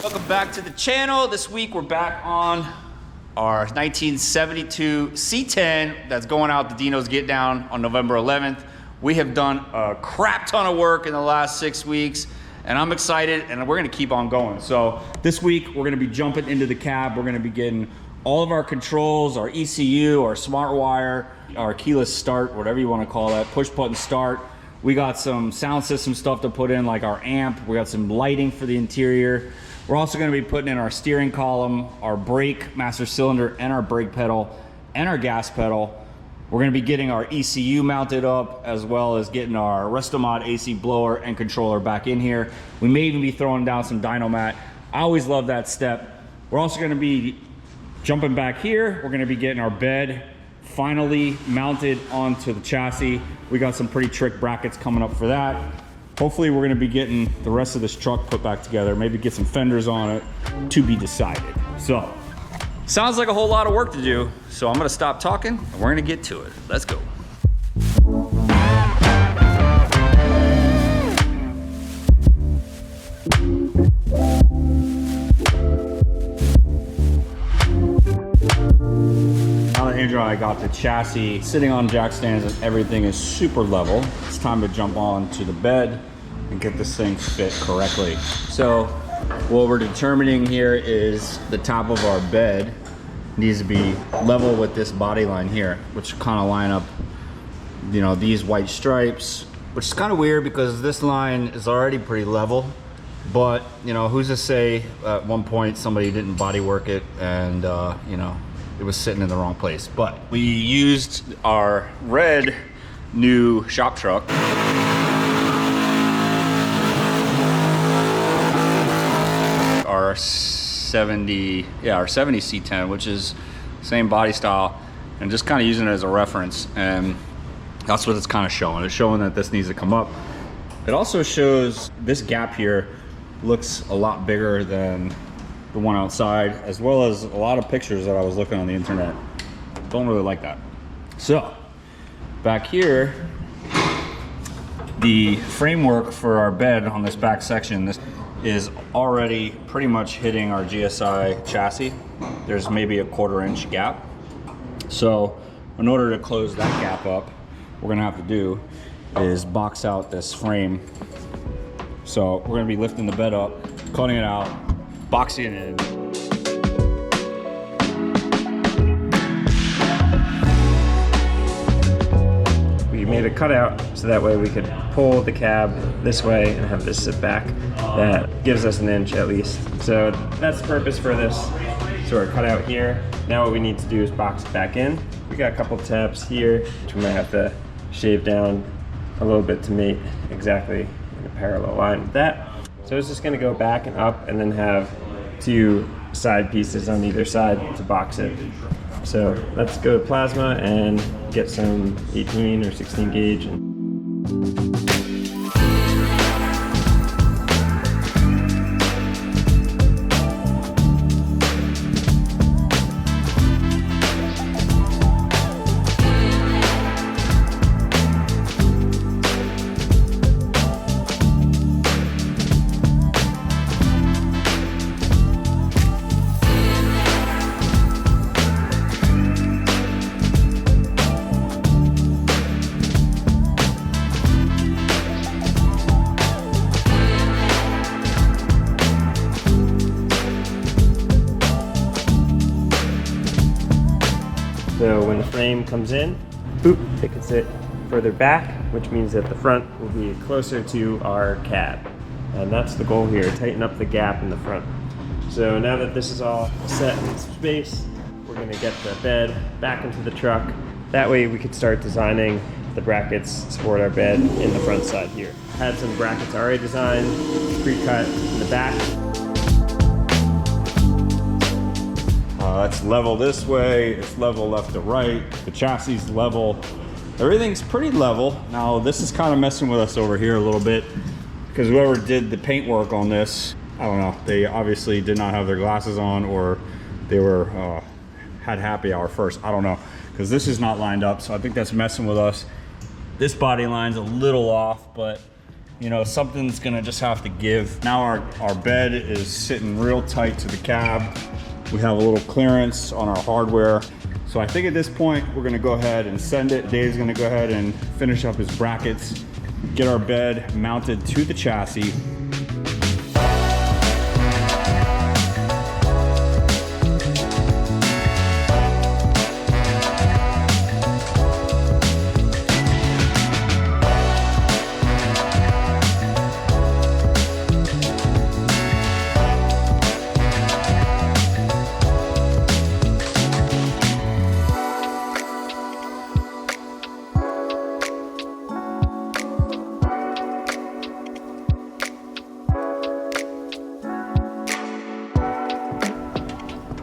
Welcome back to the channel. This week we're back on our 1972 C10 that's going out the Dino's Get Down on November 11th. We have done a crap ton of work in the last 6 weeks and I'm excited and we're gonna keep on going. So this week we're gonna be jumping into the cab. We're gonna be getting all of our controls, our ECU, our smart wire, our keyless start, whatever you wanna call that, push button start. We got some sound system stuff to put in like our amp. We got some lighting for the interior. We're also gonna be putting in our steering column, our brake master cylinder, and our brake pedal, and our gas pedal. We're gonna be getting our ECU mounted up, as well as getting our Restomod AC blower and controller back in here. We may even be throwing down some Dynamat. I always love that step. We're also gonna be jumping back here. We're gonna be getting our bed finally mounted onto the chassis. We got some pretty trick brackets coming up for that. Hopefully we're gonna be getting the rest of this truck put back together, maybe get some fenders on it, to be decided. So, sounds like a whole lot of work to do. So I'm gonna stop talking and we're gonna get to it. Let's go. Now that Andrew and I got the chassis sitting on jack stands and everything is super level, it's time to jump on to the bed and get this thing fit correctly. So what we're determining here is the top of our bed needs to be level with this body line here, which kind of line up, you know, these white stripes, which is kind of weird because this line is already pretty level, but you know, who's to say at one point somebody didn't body work it and you know, it was sitting in the wrong place. But we used our red new shop truck. Our 70 C10, which is same body style, and just kind of using it as a reference, and that's what it's kind of showing. It's showing that this needs to come up. It also shows this gap here looks a lot bigger than the one outside, as well as a lot of pictures that I was looking on the internet. Don't really like that. So back here, the framework for our bed on this back section, this is already pretty much hitting our GSI chassis. There's maybe a 1/4 inch gap. So in order to close that gap up, what we're gonna have to do is box out this frame. So we're gonna be lifting the bed up, cutting it out, boxing it in. We made a cutout so that way we could pull the cab this way and have this sit back. That gives us 1 inch at least. So that's the purpose for this sort of cutout here. Now what we need to do is box it back in. We got a couple tabs here, which we might have to shave down a little bit to make exactly in a parallel line with that. So it's just gonna go back and up and then have 2 side pieces on either side to box it. So let's go to plasma and get some 18 or 16 gauge. So when the frame comes in, boop, it can sit further back, which means that the front will be closer to our cab. And that's the goal here, tighten up the gap in the front. So now that this is all set in space, we're gonna get the bed back into the truck. That way we could start designing the brackets to support our bed in the front side here. Had some brackets already designed, pre-cut in the back. It's level this way, it's level left to right, the chassis is level. Everything's pretty level. Now this is kind of messing with us over here a little bit because whoever did the paint work on this, I don't know, they obviously did not have their glasses on or they were had happy hour first. I don't know, because this is not lined up, so I think that's messing with us. This body line's a little off, but You know, something's gonna just have to give. Now our bed is sitting real tight to the cab. We have a little clearance on our hardware. So I think at this point, we're gonna go ahead and send it. Dave's gonna go ahead and finish up his brackets, get our bed mounted to the chassis.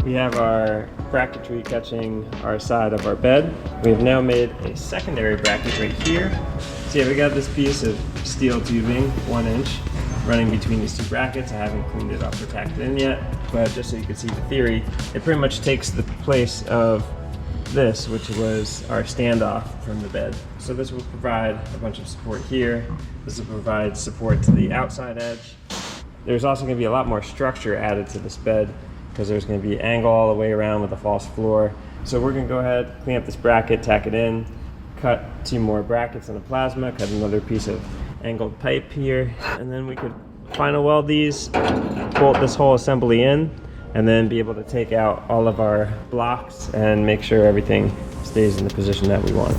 We have our bracketry catching our side of our bed. We've now made a secondary bracket right here. So yeah, we got this piece of steel tubing, 1 inch, running between these two brackets. I haven't cleaned it up or tacked it in yet, but just so you can see the theory, it pretty much takes the place of this, which was our standoff from the bed. So this will provide a bunch of support here. This will provide support to the outside edge. There's also going to be a lot more structure added to this bed, because there's going to be angle all the way around with a false floor. So we're going to go ahead, clean up this bracket, tack it in, cut 2 more brackets on the plasma, cut another piece of angled pipe here, and then we could final weld these, bolt this whole assembly in, and then be able to take out all of our blocks and make sure everything stays in the position that we want.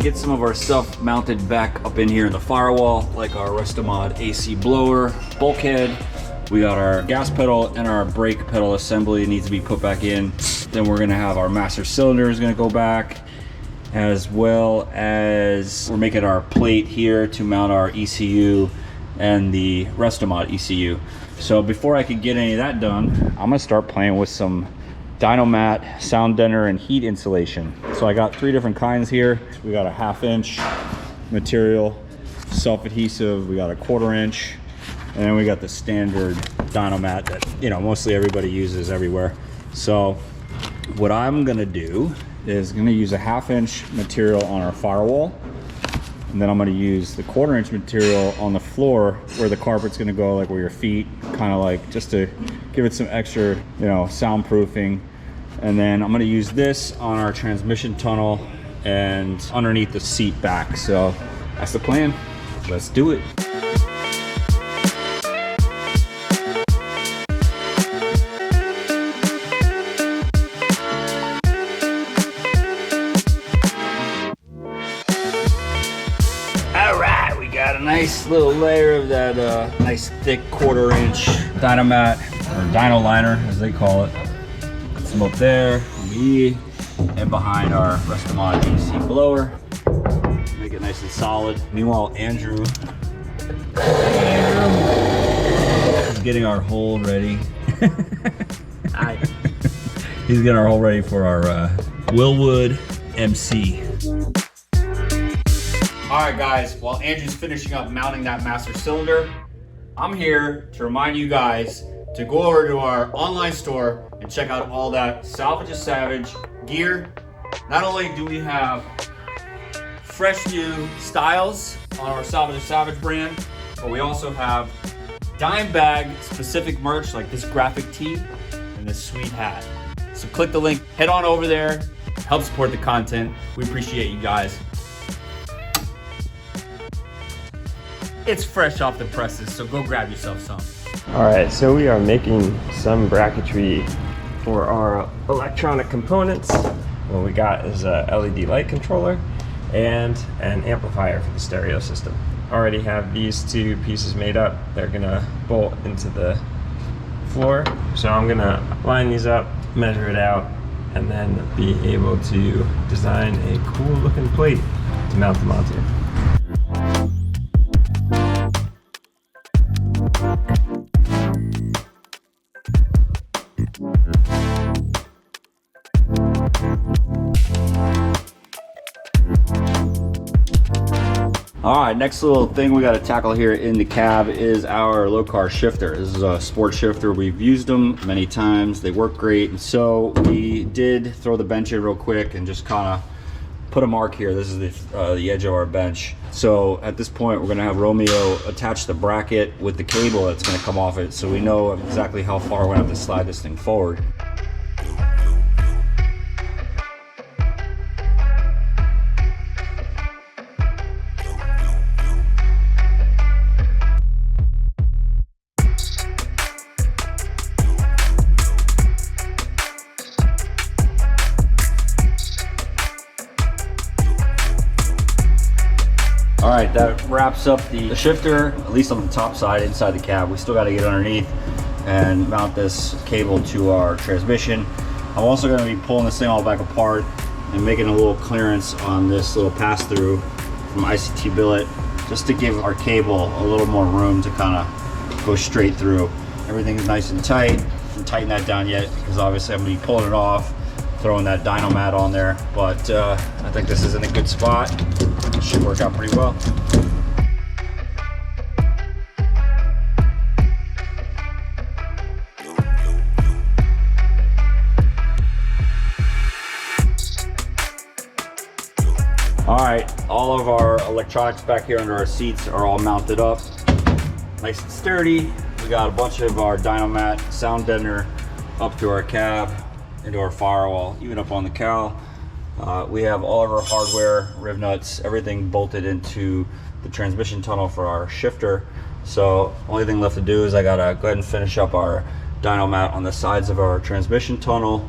Get some of our stuff mounted back up in here in the firewall, like our Restomod AC blower, bulkhead. We got our gas pedal and our brake pedal assembly needs to be put back in. Then we're gonna have our master cylinder is gonna go back, as well as we're making our plate here to mount our ECU and the Restomod ECU. So before I can get any of that done, I'm gonna start playing with some Dynamat sound deadener and heat insulation. So I got 3 different kinds here. We got a 1/2 inch material, self-adhesive. We got a 1/4 inch, and then we got the standard Dynamat that, you know, mostly everybody uses everywhere. So what I'm gonna do is gonna use a 1/2 inch material on our firewall, and then I'm gonna use the 1/4 inch material on the floor where the carpet's gonna go, like where your feet, kind of like, just to give it some extra, you know, soundproofing. And then I'm gonna use this on our transmission tunnel and underneath the seat back. So that's the plan. Let's do it. All right, we got a nice little layer of that nice thick 1/4 inch Dynamat, or Dyno Liner as they call it. Put some up there, me, and behind our Restomod AC blower. Make it nice and solid. Meanwhile, Andrew is getting our hole ready. Hi. He's getting our hole ready for our Willwood MC. All right, guys, while Andrew's finishing up mounting that master cylinder, I'm here to remind you guys to go over to our online store and check out all that Salvage is Savage gear. Not only do we have fresh new styles on our Salvage is Savage brand, but we also have dime bag specific merch like this graphic tee and this sweet hat. So click the link, head on over there, help support the content. We appreciate you guys. It's fresh off the presses, so go grab yourself some. All right, so we are making some bracketry for our electronic components. What we got is a LED light controller and an amplifier for the stereo system. Already have these 2 pieces made up. They're gonna bolt into the floor. So I'm gonna line these up, measure it out, and then be able to design a cool looking plate to mount them onto. All right, next little thing we got to tackle here in the cab is our Locar shifter. This is a sport shifter. We've used them many times. They work great. So we did throw the bench in real quick and just kind of put a mark here. This is the edge of our bench. So at this point, we're gonna have Romeo attach the bracket with the cable that's gonna come off it, so we know exactly how far we're gonna have to slide this thing forward. All right, that wraps up the shifter, at least on the top side inside the cab. We still got to get underneath and mount this cable to our transmission. I'm also going to be pulling this thing all back apart and making a little clearance on this little pass-through from ICT billet, just to give our cable a little more room to kind of go straight through. Everything is nice and tight. I haven't tightened that down yet because obviously I'm going to be pulling it off, throwing that Dynamat on there, but I think this is in a good spot. It should work out pretty well. All right, all of our electronics back here under our seats are all mounted up, nice and sturdy. We got a bunch of our Dynamat sound deadener up to our cab, into our firewall, even up on the cowl. We have all of our hardware, riv nuts, everything bolted into the transmission tunnel for our shifter. So only thing left to do is I gotta go ahead and finish up our Dynamat on the sides of our transmission tunnel.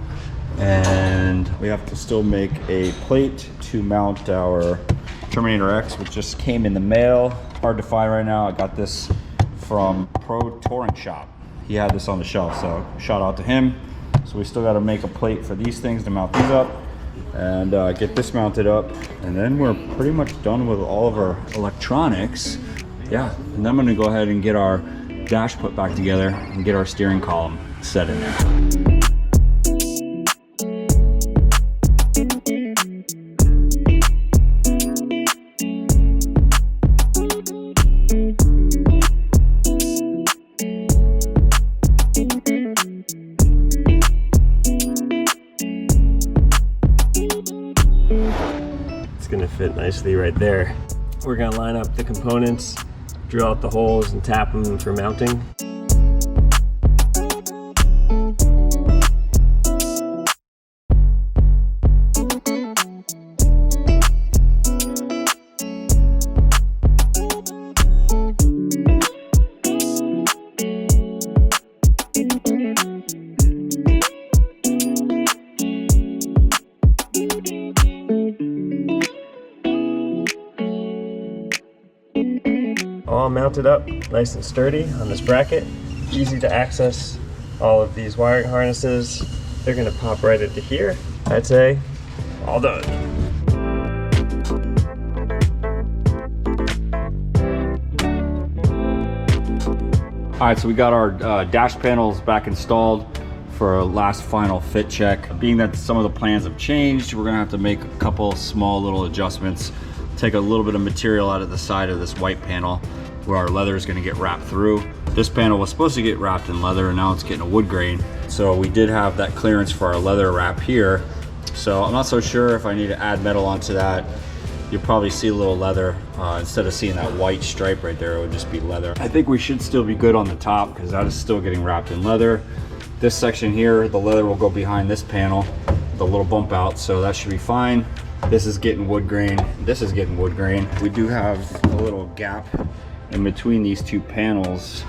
And we have to still make a plate to mount our Terminator X, which just came in the mail. Hard to find right now. I got this from Pro Touring Shop. He had this on the shelf, so shout out to him. So we still got to make a plate for these things to mount these up and get this mounted up, and then we're pretty much done with all of our electronics. Yeah, and then I'm going to go ahead and get our dash put back together and get our steering column set in there. Gonna fit nicely right there. We're gonna line up the components, drill out the holes and tap them for mounting. All mounted up nice and sturdy on this bracket. Easy to access all of these wiring harnesses. They're gonna pop right into here. I'd say all done. All right, so we got our dash panels back installed for a last final fit check. Being that some of the plans have changed, we're gonna have to make a couple small little adjustments. Take a little bit of material out of the side of this white panel where our leather is gonna get wrapped through. This panel was supposed to get wrapped in leather, and now it's getting a wood grain. So we did have that clearance for our leather wrap here. So I'm not so sure if I need to add metal onto that. You'll probably see a little leather. Instead of seeing that white stripe right there, it would just be leather. I think we should still be good on the top because that is still getting wrapped in leather. This section here, the leather will go behind this panel, the little bump out, so that should be fine. This is getting wood grain. This is getting wood grain. We do have a little gap in between these two panels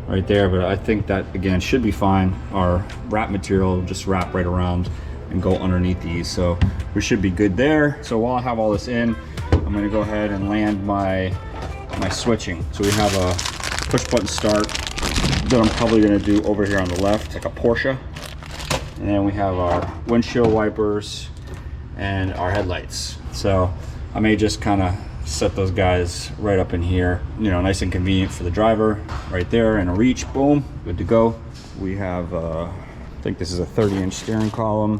right there, but I think that again should be fine. Our wrap material will just wrap right around and go underneath these, so we should be good there. So while I have all this in, I'm going to go ahead and land my switching. So we have a push button start that I'm probably going to do over here on the left, like a Porsche, and then we have our windshield wipers and our headlights. So I may just kind of set those guys right up in here, you know, nice and convenient for the driver right there, and a reach, boom, good to go. We have I think this is a 30-inch steering column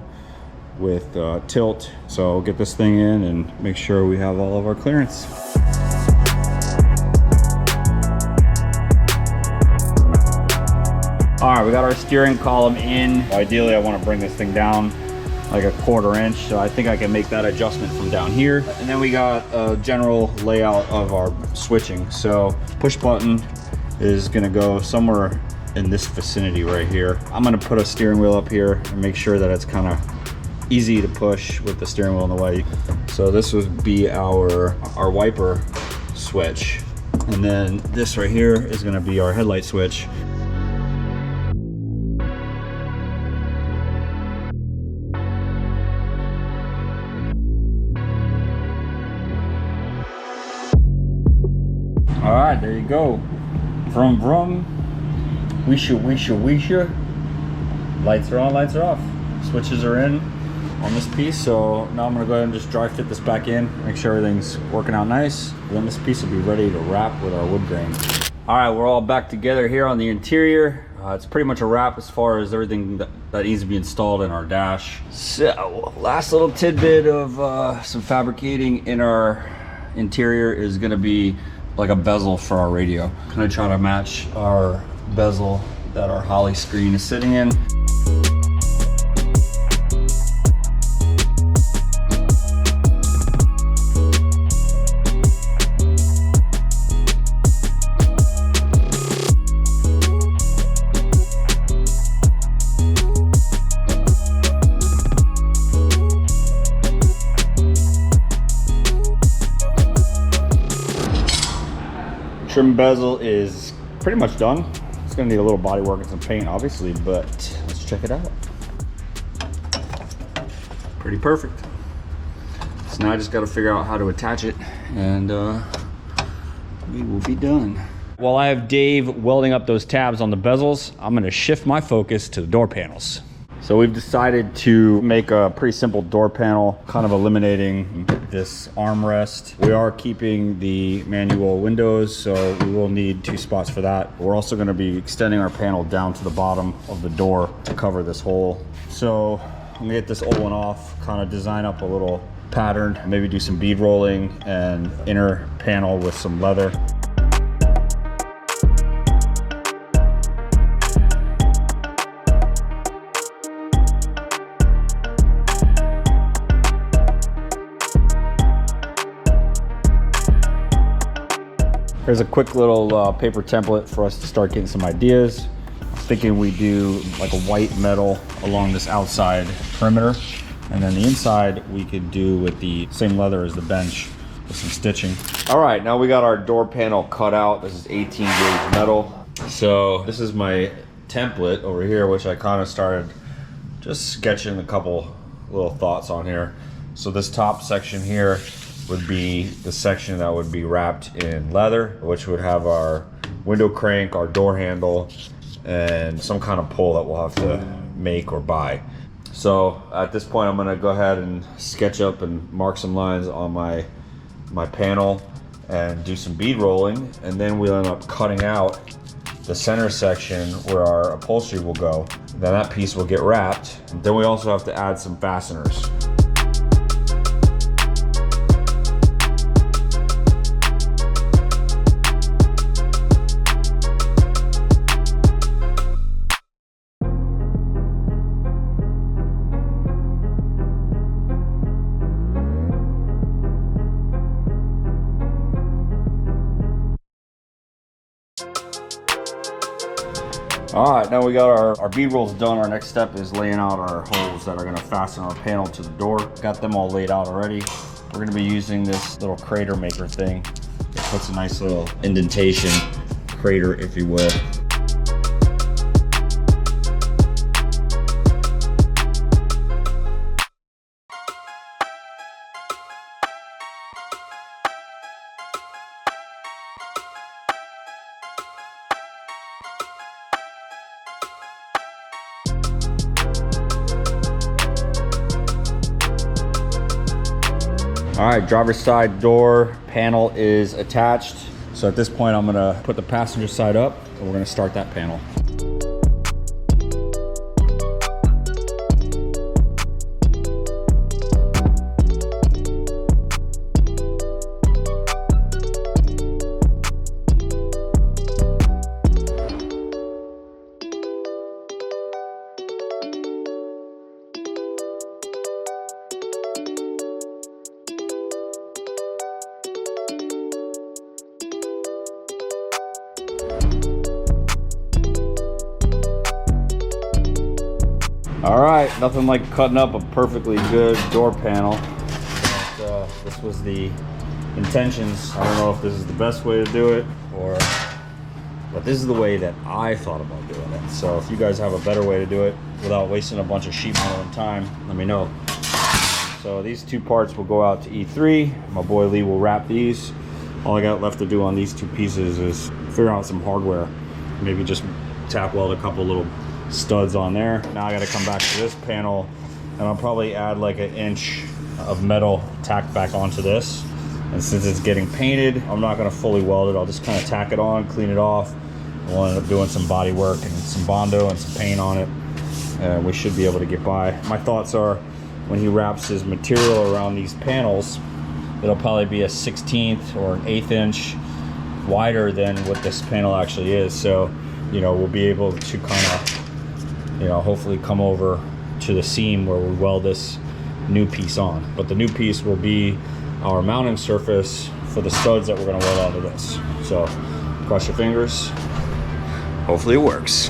with tilt, so I'll get this thing in and make sure we have all of our clearance. All right, we got our steering column in. Ideally, I want to bring this thing down like a 1/4 inch, so I think I can make that adjustment from down here. And then we got a general layout of our switching. So push button is gonna go somewhere in this vicinity right here. I'm gonna put a steering wheel up here and make sure that it's kind of easy to push with the steering wheel in the way. So this would be our wiper switch. And then this right here is gonna be our headlight switch. All right, there you go. Vroom, vroom. Weesha, weesha, weesha. Lights are on, lights are off. Switches are in on this piece. So now I'm gonna go ahead and just dry fit this back in, make sure everything's working out nice. Then this piece will be ready to wrap with our wood grain. All right, we're all back together here on the interior. It's pretty much a wrap as far as everything that needs to be installed in our dash. So last little tidbit of some fabricating in our interior is gonna be like a bezel for our radio. I'm gonna try to match our bezel that our Holly screen is sitting in. Trim bezel is pretty much done. It's gonna need a little body work and some paint, obviously, but let's check it out. Pretty perfect. So now I just gotta figure out how to attach it, and we will be done. While I have Dave welding up those tabs on the bezels, I'm gonna shift my focus to the door panels. So we've decided to make a pretty simple door panel, kind of eliminating this armrest. We are keeping the manual windows, so we will need 2 spots for that. We're also gonna be extending our panel down to the bottom of the door to cover this hole. So I'm gonna get this old one off, kind of design up a little pattern, maybe do some bead rolling and inner panel with some leather. Here's a quick little paper template for us to start getting some ideas. I'm thinking we do like a white metal along this outside perimeter, and then the inside we could do with the same leather as the bench with some stitching. All right, now we got our door panel cut out. This is 18 gauge metal. So this is my template over here, which I kind of started just sketching a couple little thoughts on here. So this top section here would be the section that would be wrapped in leather, which would have our window crank, our door handle, and some kind of pull that we'll have to make or buy. So at this point, I'm gonna go ahead and sketch up and mark some lines on my panel and do some bead rolling, and then we'll end up cutting out the center section where our upholstery will go. Then that piece will get wrapped. Then we also have to add some fasteners. All right, now we got our bead rolls done. Our next step is laying out our holes that are gonna fasten our panel to the door. Got them all laid out already. We're gonna be using this little crater maker thing. It puts a nice little indentation, crater, if you will. All right, driver's side door panel is attached. So at this point, I'm gonna put the passenger side up and we're gonna start that panel. All right, nothing like cutting up a perfectly good door panel. But, this was the intentions. I don't know if this is the best way to do it, but this is the way that I thought about doing it. So if you guys have a better way to do it without wasting a bunch of sheet metal and time, let me know. So these two parts will go out to E3. My boy Lee will wrap these. All I got left to do on these two pieces is figure out some hardware. Maybe just tack weld a couple little studs on there. Now I got to come back to this panel, and I'll probably add like an inch of metal tacked back onto this. And since it's getting painted, I'm not going to fully weld it. I'll just kind of tack it on, clean it off. We'll end up doing some body work and some Bondo and some paint on it, and we should be able to get by. My thoughts are, when he wraps his material around these panels, it'll probably be a 1/16 or an 1/8 inch wider than what this panel actually is. So, you know, we'll be able to kind of, you know, hopefully come over to the seam where we weld this new piece on. But the new piece will be our mounting surface for the studs that we're going to weld onto this. So, cross your fingers. Hopefully it works.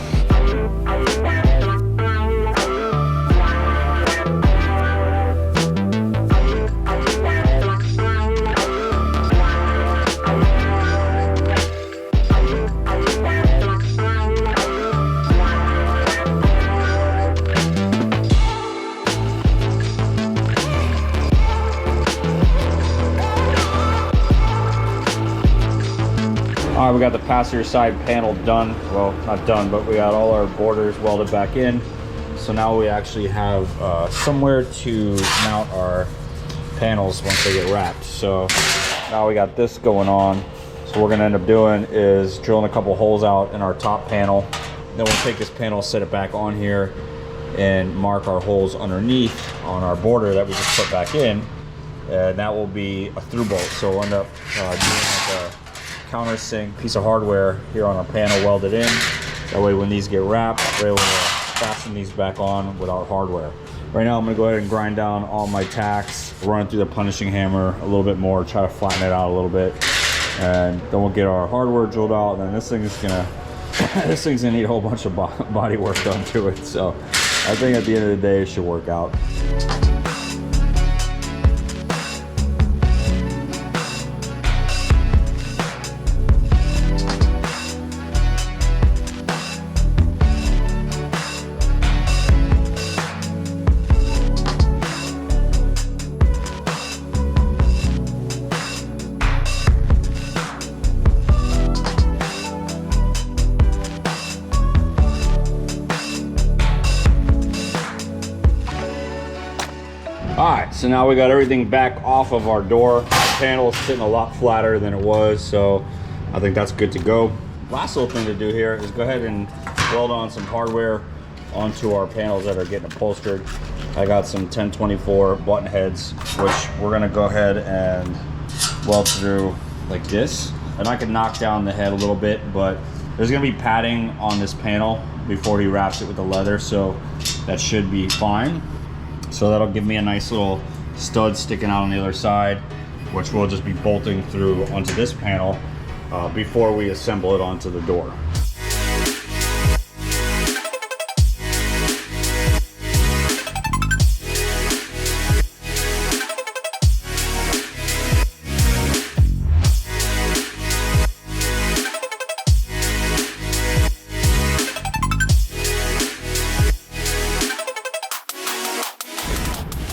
All right, we got the passenger side panel done. Well, not done, but we got all our borders welded back in. So now we actually have somewhere to mount our panels once they get wrapped. So now we got this going on. So what we're gonna end up doing is drilling a couple holes out in our top panel. Then we'll take this panel, set it back on here, and mark our holes underneath on our border that we just put back in. And that will be a through bolt. So we'll end up doing like a countersink piece of hardware here on our panel welded in. That way when these get wrapped, we're able to fasten these back on with our hardware. Right now I'm going to go ahead and grind down all my tacks, run it through the punishing hammer a little bit more, try to flatten it out a little bit, and then we'll get our hardware drilled out, and then this thing's gonna need a whole bunch of body work done to it. So I think at the end of the day it should work out. All right, so now we got everything back off of our door. The panel is sitting a lot flatter than it was, so I think that's good to go. Last little thing to do here is go ahead and weld on some hardware onto our panels that are getting upholstered. I got some 1024 button heads, which we're gonna go ahead and weld through like this. And I can knock down the head a little bit, but there's gonna be padding on this panel before he wraps it with the leather, so that should be fine. So that'll give me a nice little stud sticking out on the other side, which we'll just be bolting through onto this panel before we assemble it onto the door.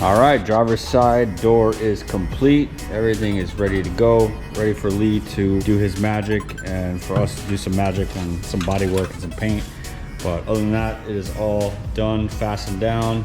All right, driver's side door is complete. Everything is ready to go. Ready for Lee to do his magic and for us to do some magic and some body work and some paint. But other than that, it is all done, fastened down,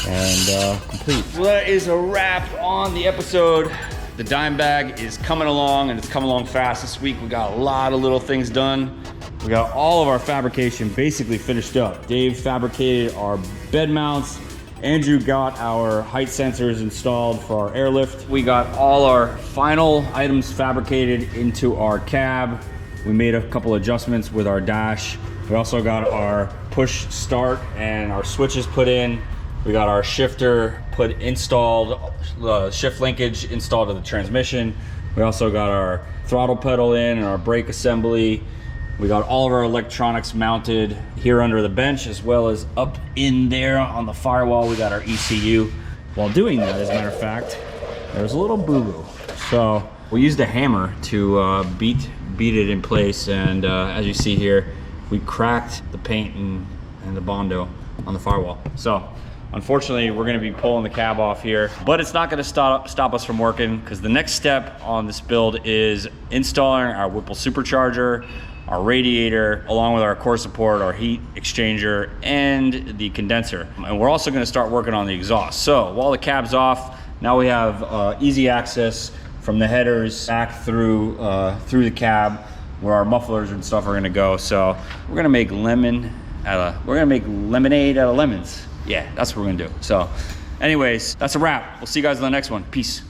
and complete. Well, that is a wrap on the episode. The dime bag is coming along, and it's coming along fast this week. We got a lot of little things done. We got all of our fabrication basically finished up. Dave fabricated our bed mounts. Andrew got our height sensors installed for our airlift. We got all our final items fabricated into our cab. We made a couple adjustments with our dash. We also got our push start and our switches put in. We got our shifter installed, shift linkage installed to the transmission. We also got our throttle pedal in and our brake assembly. We got all of our electronics mounted here under the bench, as well as up in there on the firewall. We got our ECU. While doing that, as a matter of fact, there's a little boo-boo. So we used a hammer to beat it in place, and as you see here, we cracked the paint and the Bondo on the firewall. So unfortunately, we're gonna be pulling the cab off here, but it's not gonna stop us from working, because the next step on this build is installing our Whipple supercharger, our radiator, along with our core support, our heat exchanger, and the condenser. And we're also gonna start working on the exhaust. So while the cab's off, now we have easy access from the headers back through the cab, where our mufflers and stuff are gonna go. So we're gonna make lemonade out of lemons. Yeah, that's what we're gonna do. So anyways, that's a wrap. We'll see you guys in the next one. Peace.